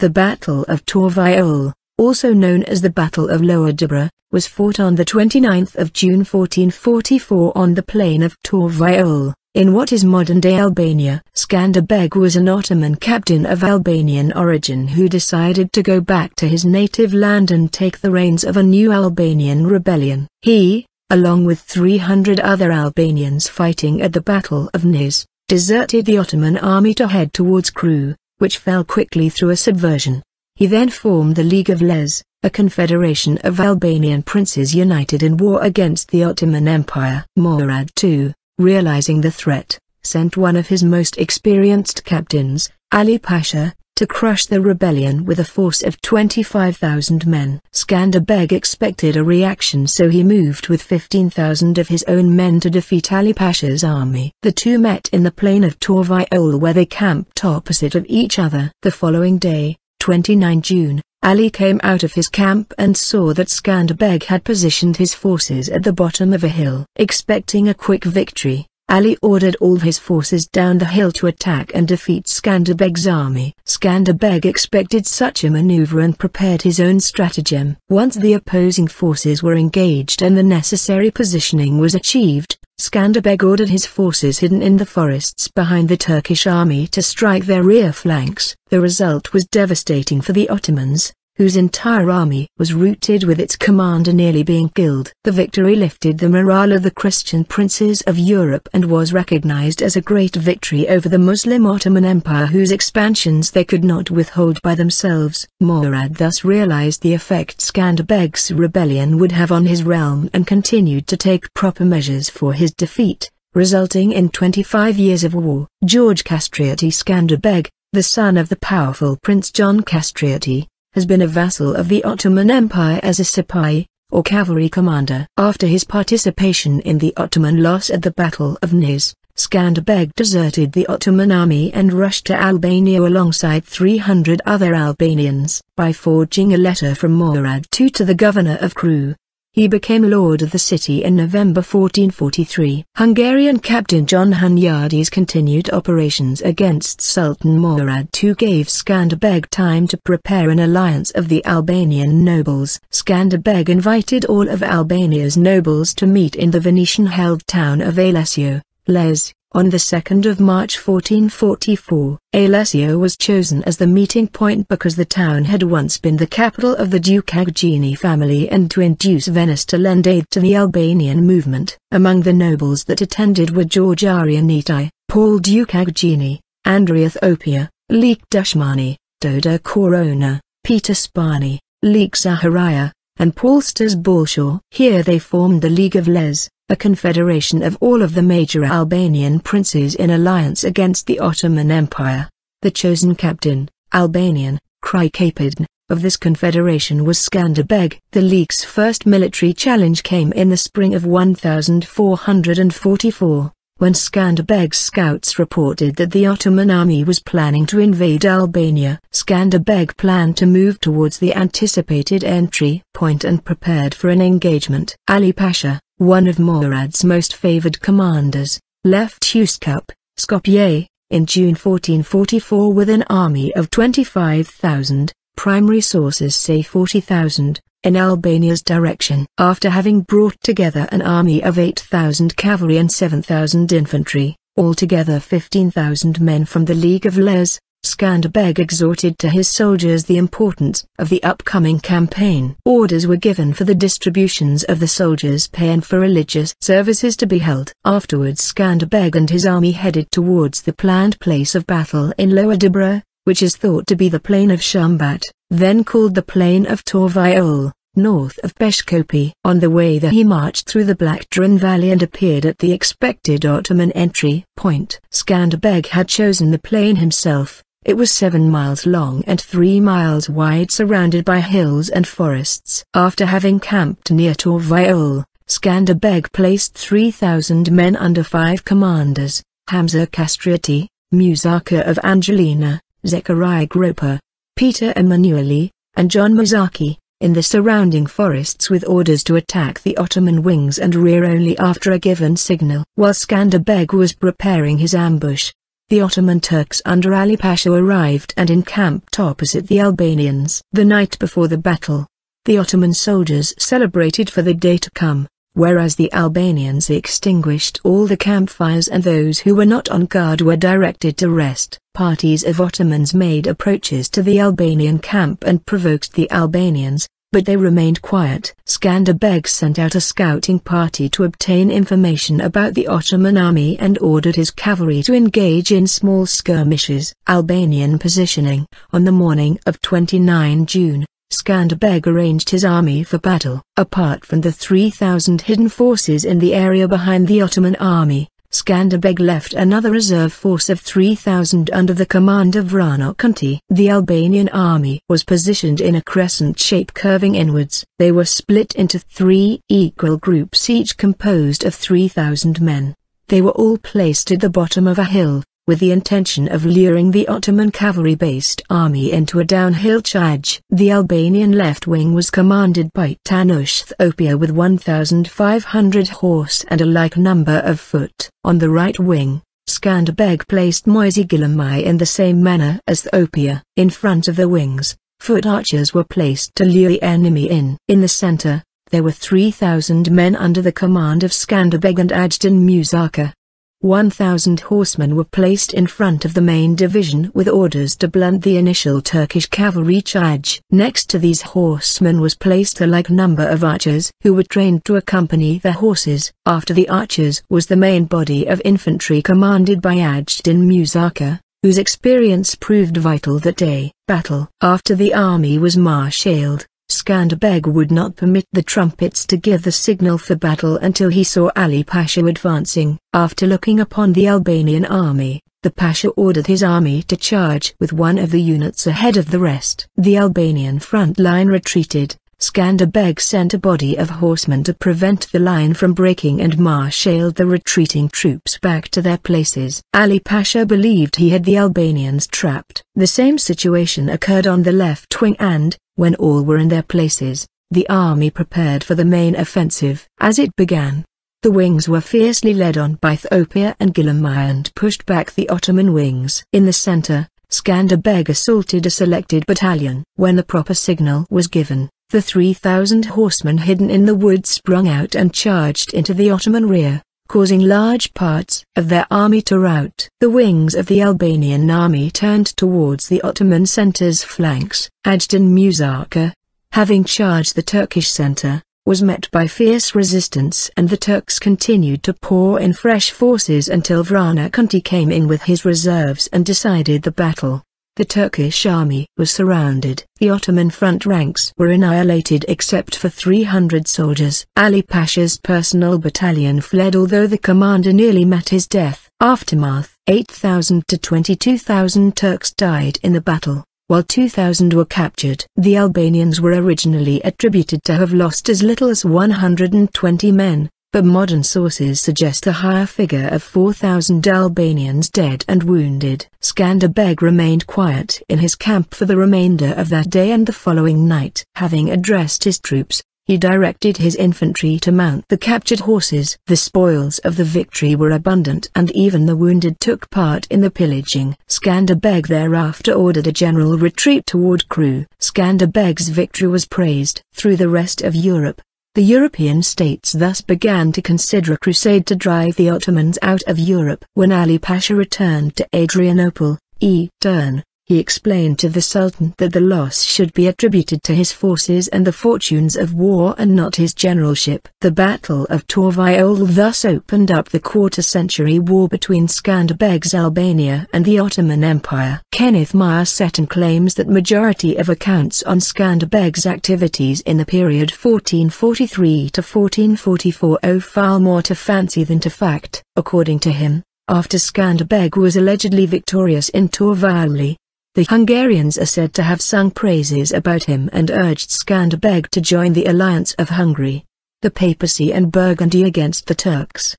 The Battle of Torvioll, also known as the Battle of Lower Dibra, was fought on the 29th of June 1444 on the Plain of Torvioll, in what is modern-day Albania. Skanderbeg was an Ottoman captain of Albanian origin who decided to go back to his native land and take the reins of a new Albanian rebellion. He, along with 300 other Albanians fighting at the Battle of Niš, deserted the Ottoman army to head towards Krujë, which fell quickly through a subversion. He then formed the League of Lezhë, a confederation of Albanian princes united in war against the Ottoman Empire. Murad II, realizing the threat, sent one of his most experienced captains, Ali Pasha, to crush the rebellion with a force of 25,000 men. Skanderbeg expected a reaction, so he moved with 15,000 of his own men to defeat Ali Pasha's army. The two met in the Plain of Torvioll, where they camped opposite of each other. The following day, 29 June, Ali came out of his camp and saw that Skanderbeg had positioned his forces at the bottom of a hill. Expecting a quick victory, Ali ordered all his forces down the hill to attack and defeat Skanderbeg's army. Skanderbeg expected such a maneuver and prepared his own stratagem. Once the opposing forces were engaged and the necessary positioning was achieved, Skanderbeg ordered his forces hidden in the forests behind the Turkish army to strike their rear flanks. The result was devastating for the Ottomans, whose entire army was routed with its commander nearly being killed. The victory lifted the morale of the Christian princes of Europe and was recognized as a great victory over the Muslim Ottoman Empire, whose expansions they could not withhold by themselves. Murad thus realized the effect Skanderbeg's rebellion would have on his realm and continued to take proper measures for his defeat, resulting in 25 years of war. George Castrioti Skanderbeg, the son of the powerful Prince John Castrioti, has been a vassal of the Ottoman Empire as a sipahi, or cavalry commander. After his participation in the Ottoman loss at the Battle of Niš, Skanderbeg deserted the Ottoman army and rushed to Albania alongside 300 other Albanians. By forging a letter from Murad II to the governor of Krujë, he became lord of the city in November 1443. Hungarian captain John Hunyadi's continued operations against Sultan Murad II gave Skanderbeg time to prepare an alliance of the Albanian nobles. Skanderbeg invited all of Albania's nobles to meet in the Venetian-held town of Lezhë, on the 2nd of March 1444. Lezhë was chosen as the meeting point because the town had once been the capital of the Dukagjini family and to induce Venice to lend aid to the Albanian movement. Among the nobles that attended were George Arianiti, Paul Dukagjini, Andrea Thopia, Leek Dushmani, Doda Corona, Peter Spani, Leek Zaharia, and Paul Stas Balshaw. Here they formed the League of Lezhë, a confederation of all of the major Albanian princes in alliance against the Ottoman Empire. The chosen captain, Albanian, Krujë, of this confederation was Skanderbeg. The League's first military challenge came in the spring of 1444, when Skanderbeg's scouts reported that the Ottoman army was planning to invade Albania. Skanderbeg planned to move towards the anticipated entry point and prepared for an engagement. Ali Pasha, one of Murad's most favored commanders, left Uskup, Skopje, in June 1444 with an army of 25,000, primary sources say 40,000, in Albania's direction. After having brought together an army of 8,000 cavalry and 7,000 infantry, altogether 15,000 men from the League of Lezhë, Skanderbeg exhorted to his soldiers the importance of the upcoming campaign. Orders were given for the distributions of the soldiers' pay and for religious services to be held. Afterwards Skanderbeg and his army headed towards the planned place of battle in Lower Dibra, which is thought to be the plain of Shumbat, then called the Plain of Torvioll, north of Peshkopi. On the way there he marched through the Black Drin Valley and appeared at the expected Ottoman entry point. Skanderbeg had chosen the plain himself. It was 7 miles long and 3 miles wide, surrounded by hills and forests. After having camped near Torvioll, Skanderbeg placed 3,000 men under 5 commanders, Hamza Castrioti, Musaka of Angelina, Zechariah Gropa, Peter Emanueli, and John Mazaki, in the surrounding forests with orders to attack the Ottoman wings and rear only after a given signal. While Skanderbeg was preparing his ambush, The Ottoman Turks under Ali Pasha arrived and encamped opposite the Albanians. The night before the battle, the Ottoman soldiers celebrated for the day to come, whereas the Albanians extinguished all the campfires and those who were not on guard were directed to rest. Parties of Ottomans made approaches to the Albanian camp and provoked the Albanians, but they remained quiet. Skanderbeg sent out a scouting party to obtain information about the Ottoman army and ordered his cavalry to engage in small skirmishes. Albanian positioning. On the morning of 29 June, Skanderbeg arranged his army for battle. Apart from the 3,000 hidden forces in the area behind the Ottoman army, Skanderbeg left another reserve force of 3,000 under the command of Murad II. The Albanian army was positioned in a crescent shape curving inwards. They were split into 3 equal groups, each composed of 3,000 men. They were all placed at the bottom of a hill, with the intention of luring the Ottoman cavalry-based army into a downhill charge. The Albanian left wing was commanded by Murad II with 1,500 horse and a like number of foot. On the right wing, Skanderbeg placed Moisi in the same manner as the Opia. In front of the wings, foot archers were placed to lure the enemy in. In the center, there were 3,000 men under the command of Skanderbeg and Ajdan Musaka. 1,000 horsemen were placed in front of the main division with orders to blunt the initial Turkish cavalry charge. Next to these horsemen was placed a like number of archers who were trained to accompany the horses. After the archers was the main body of infantry commanded by Ajdan Musaka, whose experience proved vital that day. Battle. After the army was marshalled, Skanderbeg would not permit the trumpets to give the signal for battle until he saw Ali Pasha advancing. After looking upon the Albanian army, the Pasha ordered his army to charge with one of the units ahead of the rest. The Albanian front line retreated. Skanderbeg sent a body of horsemen to prevent the line from breaking and marshalled the retreating troops back to their places. Ali Pasha believed he had the Albanians trapped. The same situation occurred on the left wing and, when all were in their places, the army prepared for the main offensive. As it began, the wings were fiercely led on by Thopia and Gillamaya and pushed back the Ottoman wings. In the center, Skanderbeg assaulted a selected battalion. When the proper signal was given, the 3,000 horsemen hidden in the woods sprung out and charged into the Ottoman rear, causing large parts of their army to rout. The wings of the Albanian army turned towards the Ottoman center's flanks. Ajdan Musaka, having charged the Turkish center, was met by fierce resistance and the Turks continued to pour in fresh forces until Murad II came in with his reserves and decided the battle. The Turkish army was surrounded. The Ottoman front ranks were annihilated except for 300 soldiers. Ali Pasha's personal battalion fled although the commander nearly met his death. Aftermath. 8,000 to 22,000 Turks died in the battle, while 2,000 were captured. The Albanians were originally attributed to have lost as little as 120 men, but modern sources suggest a higher figure of 4,000 Albanians dead and wounded. Skanderbeg remained quiet in his camp for the remainder of that day and the following night. Having addressed his troops, he directed his infantry to mount the captured horses. The spoils of the victory were abundant and even the wounded took part in the pillaging. Skanderbeg thereafter ordered a general retreat toward Krujë. Skanderbeg's victory was praised through the rest of Europe. The European states thus began to consider a crusade to drive the Ottomans out of Europe. When Ali Pasha returned to Adrianople, he explained to the Sultan that the loss should be attributed to his forces and the fortunes of war and not his generalship. The Battle of Torvioll thus opened up the quarter-century war between Skanderbeg's Albania and the Ottoman Empire. Kenneth Meyer Seton claims that majority of accounts on Skanderbeg's activities in the period 1443 to 1444 owe far more to fancy than to fact. According to him, after Skanderbeg was allegedly victorious in Torvioll, the Hungarians are said to have sung praises about him and urged Skanderbeg to join the alliance of Hungary, the papacy and Burgundy against the Turks.